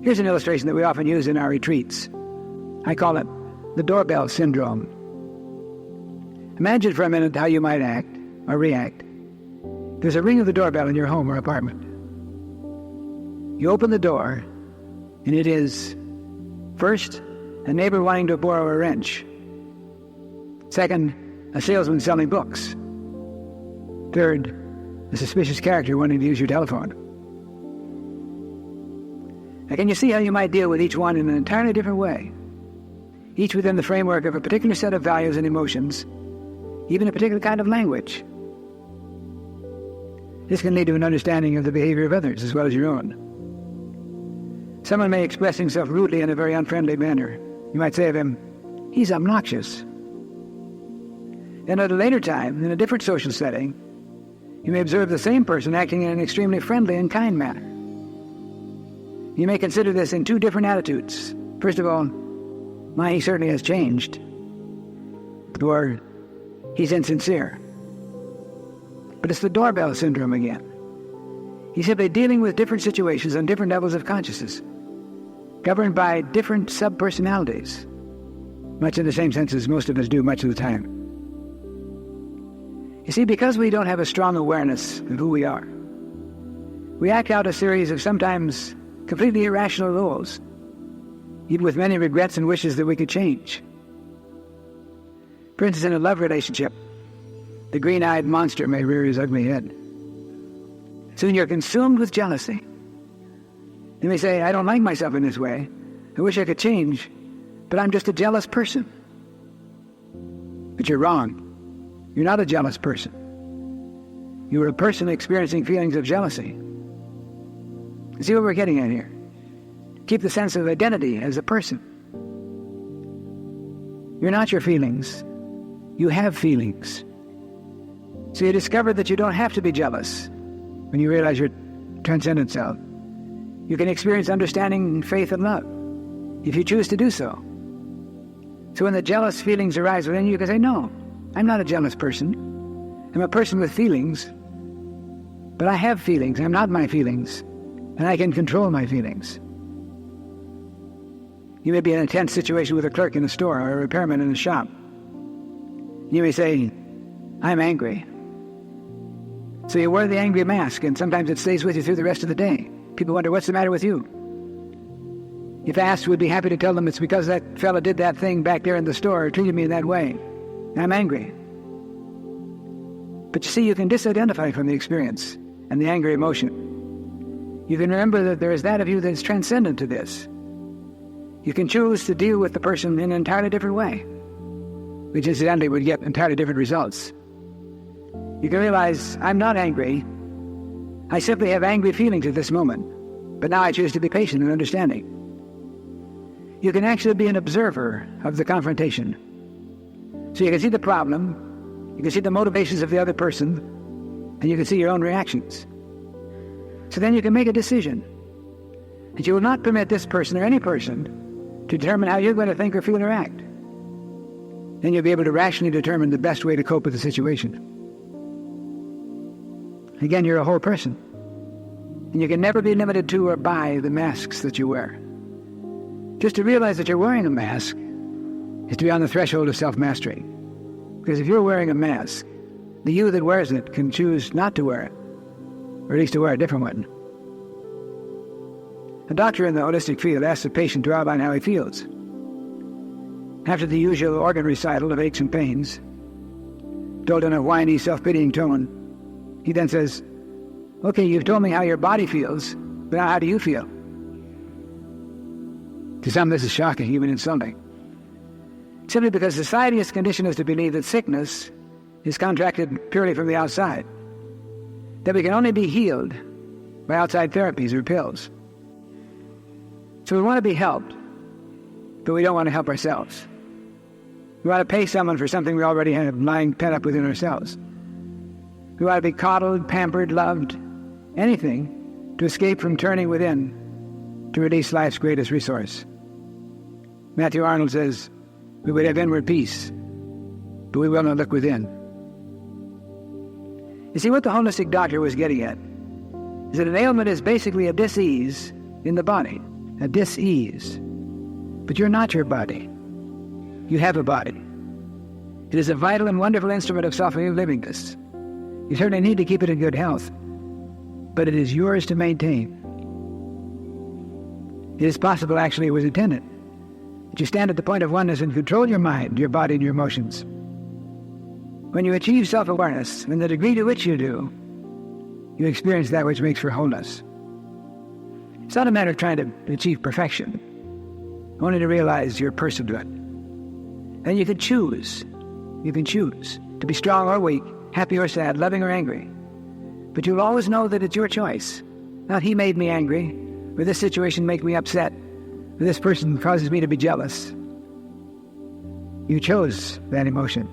Here's an illustration that we often use in our retreats. I call it the doorbell syndrome. Imagine for a minute how you might act or react. There's a ring of the doorbell in your home or apartment. You open the door, and it is, first, a neighbor wanting to borrow a wrench. Second, a salesman selling books. Third, a suspicious character wanting to use your telephone. Now, can you see how you might deal with each one in an entirely different way? Each within the framework of a particular set of values and emotions, even a particular kind of language. This can lead to an understanding of the behavior of others as well as your own. Someone may express himself rudely in a very unfriendly manner. You might say of him, "He's obnoxious." And at a later time, in a different social setting, you may observe the same person acting in an extremely friendly and kind manner. You may consider this in two different attitudes. First of all, he certainly has changed. Or, he's insincere. But it's the doorbell syndrome again. He's simply dealing with different situations on different levels of consciousness, governed by different sub-personalities, much in the same sense as most of us do much of the time. You see, because we don't have a strong awareness of who we are, we act out a series of sometimes completely irrational roles, even with many regrets and wishes that we could change. For instance, in a love relationship, the green-eyed monster may rear his ugly head. Soon you're consumed with jealousy. You may say, "I don't like myself in this way. I wish I could change, but I'm just a jealous person." But you're wrong. You're not a jealous person. You're a person experiencing feelings of jealousy. You see what we're getting at here? Keep the sense of identity as a person. You're not your feelings. You have feelings. So you discover that you don't have to be jealous when you realize your transcendent self. You can experience understanding, faith, and love if you choose to do so. So when the jealous feelings arise within you, you can say, "No, I'm not a jealous person. I'm a person with feelings, but I have feelings. I'm not my feelings, and I can control my feelings." You may be in a tense situation with a clerk in a store or a repairman in a shop. You may say, "I'm angry." So you wear the angry mask, and sometimes it stays with you through the rest of the day. People wonder, "What's the matter with you?" If asked, we'd be happy to tell them it's because that fella did that thing back there in the store or treated me in that way. I'm angry. But you see, you can disidentify from the experience and the angry emotion. You can remember that there is that of you that's transcendent to this. You can choose to deal with the person in an entirely different way, which incidentally would get entirely different results. You can realize, I'm not angry. I simply have angry feelings at this moment, but now I choose to be patient and understanding. You can actually be an observer of the confrontation. So you can see the problem, you can see the motivations of the other person, and you can see your own reactions. So then you can make a decision that you will not permit this person or any person to determine how you're going to think or feel or act. Then you'll be able to rationally determine the best way to cope with the situation. Again, you're a whole person, and you can never be limited to or by the masks that you wear. Just to realize that you're wearing a mask is to be on the threshold of self-mastery. Because if you're wearing a mask, the you that wears it can choose not to wear it, or at least to wear a different one. A doctor in the holistic field asks a patient to outline how he feels. After the usual organ recital of aches and pains, told in a whiny, self-pitying tone, he then says, "Okay, you've told me how your body feels, but now how do you feel?" To some, this is shocking, even insulting. Simply because society has conditioned us to believe that sickness is contracted purely from the outside, that we can only be healed by outside therapies or pills. So we want to be helped, but we don't want to help ourselves. We want to pay someone for something we already have lying pent up within ourselves. We want to be coddled, pampered, loved, anything to escape from turning within to release life's greatest resource. Matthew Arnold says, "We would have inward peace, but we will not look within." You see, what the holistic doctor was getting at is that an ailment is basically a dis-ease in the body, a dis-ease. But you're not your body. You have a body. It is a vital and wonderful instrument of self-livingness. You certainly need to keep it in good health, but it is yours to maintain. It is possible, actually, it was intended, that you stand at the point of oneness and control your mind, your body, and your emotions. When you achieve self-awareness, in the degree to which you do, you experience that which makes for wholeness. It's not a matter of trying to achieve perfection, only to realize your personhood. Then you can choose. You can choose to be strong or weak, happy or sad, loving or angry. But you'll always know that it's your choice. Not he made me angry, or this situation makes me upset, or this person causes me to be jealous. You chose that emotion.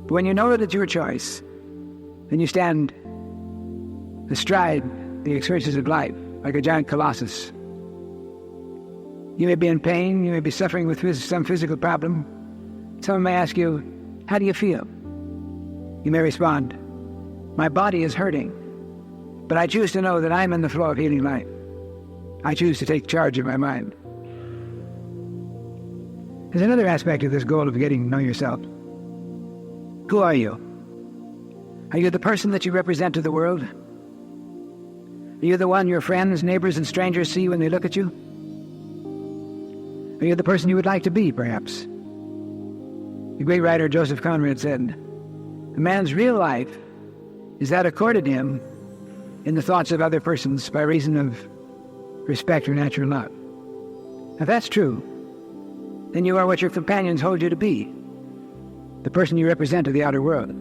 But when you know that it's your choice, then you stand astride the experiences of life like a giant colossus. You may be in pain, you may be suffering with some physical problem. Someone may ask you, how do you feel? You may respond, my body is hurting, but I choose to know that I'm in the flow of healing life. I choose to take charge of my mind. There's another aspect of this goal of getting to know yourself. Who are you? Are you the person that you represent to the world? Are you the one your friends, neighbors, and strangers see when they look at you? Are you the person you would like to be, perhaps? The great writer Joseph Conrad said, a man's real life is that accorded him in the thoughts of other persons by reason of respect or natural love. If that's true, then you are what your companions hold you to be, the person you represent to the outer world.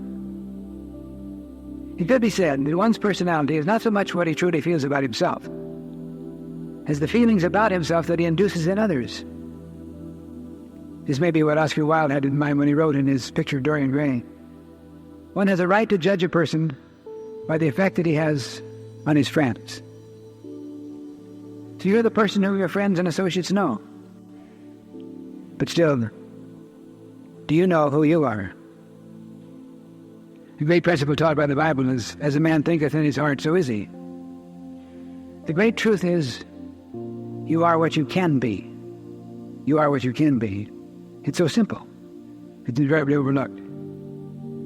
It could be said that one's personality is not so much what he truly feels about himself, as the feelings about himself that he induces in others. This may be what Oscar Wilde had in mind when he wrote in his picture of Dorian Gray. One has a right to judge a person by the effect that he has on his friends. So you're the person whom your friends and associates know. But still, do you know who you are? The great principle taught by the Bible is, as a man thinketh in his heart, so is he. The great truth is, you are what you can be. You are what you can be. It's so simple. It's invariably overlooked.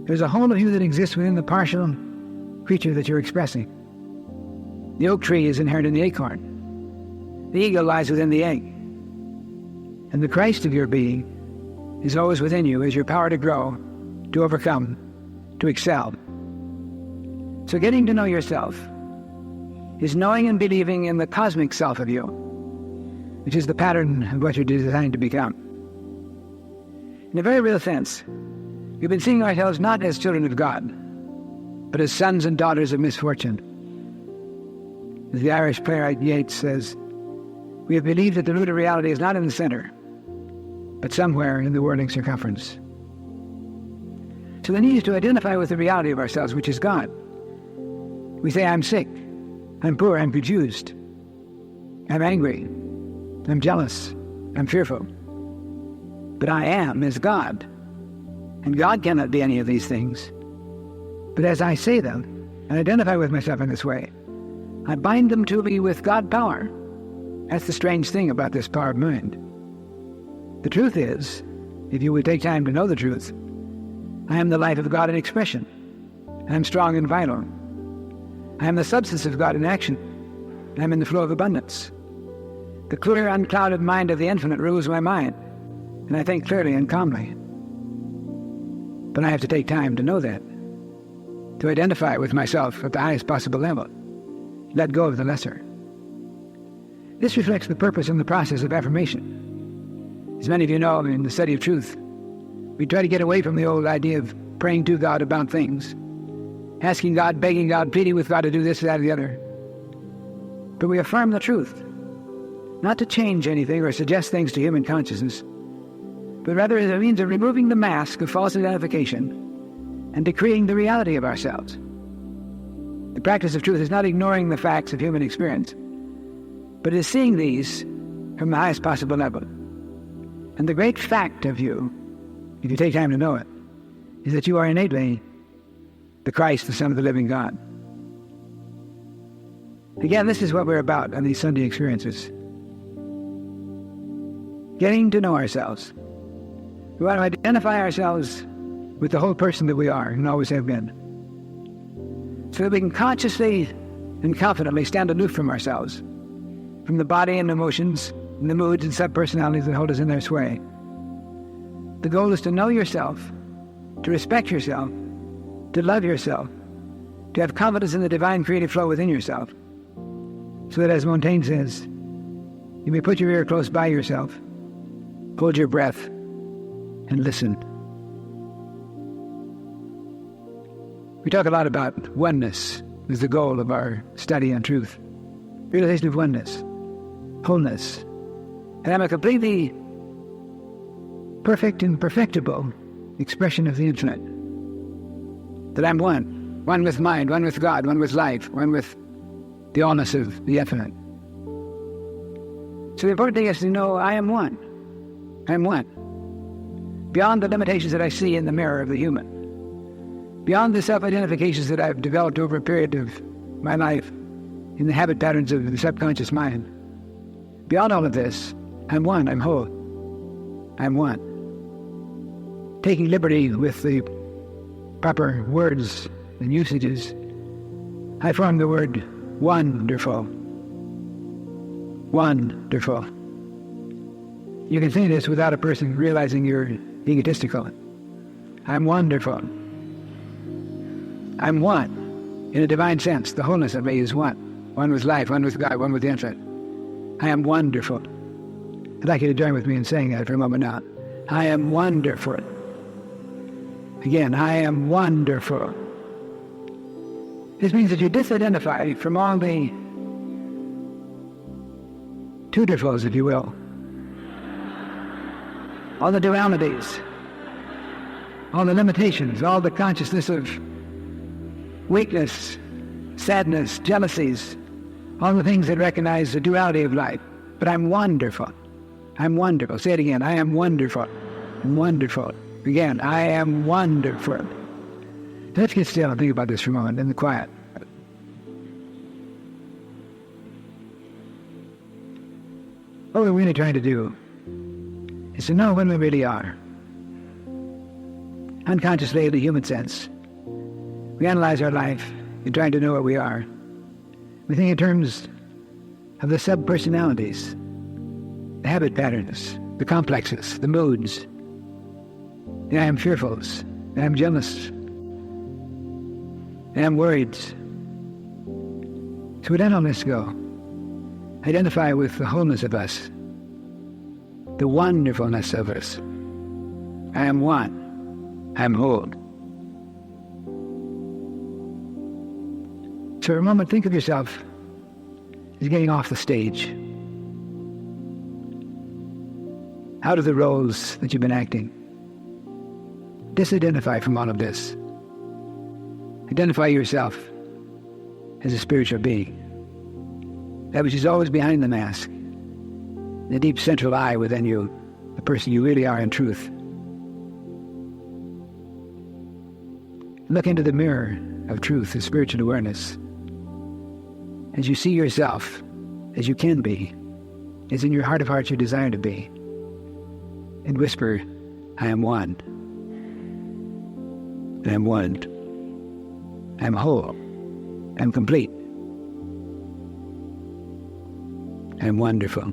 There's a whole of you that exists within the partial creature that you're expressing. The oak tree is inherent in the acorn. The eagle lies within the egg. And the Christ of your being is always within you as your power to grow, to overcome, to excel. So getting to know yourself is knowing and believing in the cosmic self of you, which is the pattern of what you're designed to become. In a very real sense, we've been seeing ourselves not as children of God, but as sons and daughters of misfortune. As the Irish playwright Yeats says, we have believed that the root of reality is not in the center, but somewhere in the whirling circumference. So the need is to identify with the reality of ourselves, which is God. We say, I'm sick, I'm poor, I'm confused, I'm angry, I'm jealous, I'm fearful. But I am is God, and God cannot be any of these things. But as I say them, and identify with myself in this way, I bind them to me with God power. That's the strange thing about this power of mind. The truth is, if you will take time to know the truth, I am the life of God in expression. I am strong and vital. I am the substance of God in action. I am in the flow of abundance. The clear, unclouded mind of the infinite rules my mind, and I think clearly and calmly. But I have to take time to know that, to identify with myself at the highest possible level, let go of the lesser. This reflects the purpose and the process of affirmation. As many of you know, in the study of truth, we try to get away from the old idea of praying to God about things, asking God, begging God, pleading with God to do this, that, or the other. But we affirm the truth, not to change anything or suggest things to human consciousness, but rather as a means of removing the mask of false identification and decreeing the reality of ourselves. The practice of truth is not ignoring the facts of human experience, but is seeing these from the highest possible level. And the great fact of you, if you take time to know it, is that you are innately the Christ, the Son of the living God. Again, this is what we're about on these Sunday experiences. getting to know ourselves. We want to identify ourselves with the whole person that we are and always have been, so that we can consciously and confidently stand aloof from ourselves, from the body and emotions and the moods and sub-personalities that hold us in their sway. The goal is to know yourself, to respect yourself, to love yourself, to have confidence in the divine creative flow within yourself, so that, as Montaigne says, you may put your ear close by yourself, hold your breath, and listen. We talk a lot about oneness as the goal of our study on truth. Realization of oneness, wholeness. And I'm a completely perfect and perfectible expression of the infinite. That I'm one with mind, one with God, one with life, one with the allness of the infinite. So the important thing is to know I am one. I am one. Beyond the limitations that I see in the mirror of the human. Beyond the self-identifications that I've developed over a period of my life in the habit patterns of the subconscious mind. Beyond all of this, I'm one, I'm whole. I'm one. Taking liberty with the proper words and usages, I form the word wonderful. Wonderful. You can say this without a person realizing you're egotistical. I'm wonderful. I'm one. In a divine sense, the wholeness of me is one. One with life, one with God, one with the infinite. I am wonderful. I'd like you to join with me in saying that for a moment now. I am wonderful. Again, I am wonderful. This means that you disidentify from all the two-derfuls, if you will. All the dualities, all the limitations, all the consciousness of weakness, sadness, jealousies, all the things that recognize the duality of life. But I'm wonderful. I'm wonderful. Say it again. I am wonderful. I'm wonderful. Again, I am wonderful. Let's get still and think about this for a moment in the quiet. What we're really trying to do is to know when we really are. Unconsciously, in the human sense, we analyze our life in trying to know what we are. We think in terms of the sub-personalities, the habit patterns, the complexes, the moods, the I am fearfuls, the I am jealous, the I am worried. So we let all this go. Identify with the wholeness of us, the wonderfulness of us. I am one. I am whole. So for a moment, think of yourself as getting off the stage, out of the roles that you've been acting. Disidentify from all of this. Identify yourself as a spiritual being, that which is always behind the mask, the deep central I within you, the person you really are in truth. Look into the mirror of truth, of spiritual awareness, as you see yourself as you can be, as in your heart of hearts you desire to be, and whisper, I am one. I am one. I am whole. I am complete. I am wonderful.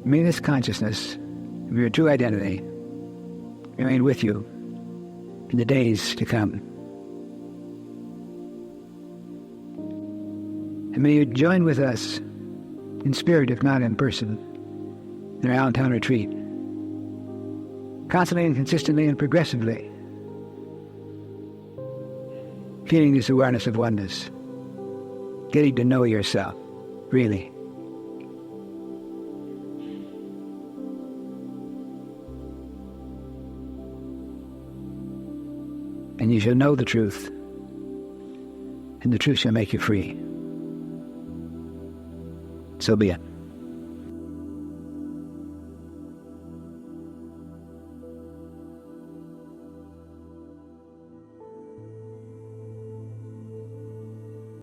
May this consciousness of your true identity remain with you in the days to come. And may you join with us in spirit, if not in person, in our Allentown retreat, constantly and consistently and progressively, feeling this awareness of oneness, getting to know yourself, really. And you shall know the truth, and the truth shall make you free. So be it.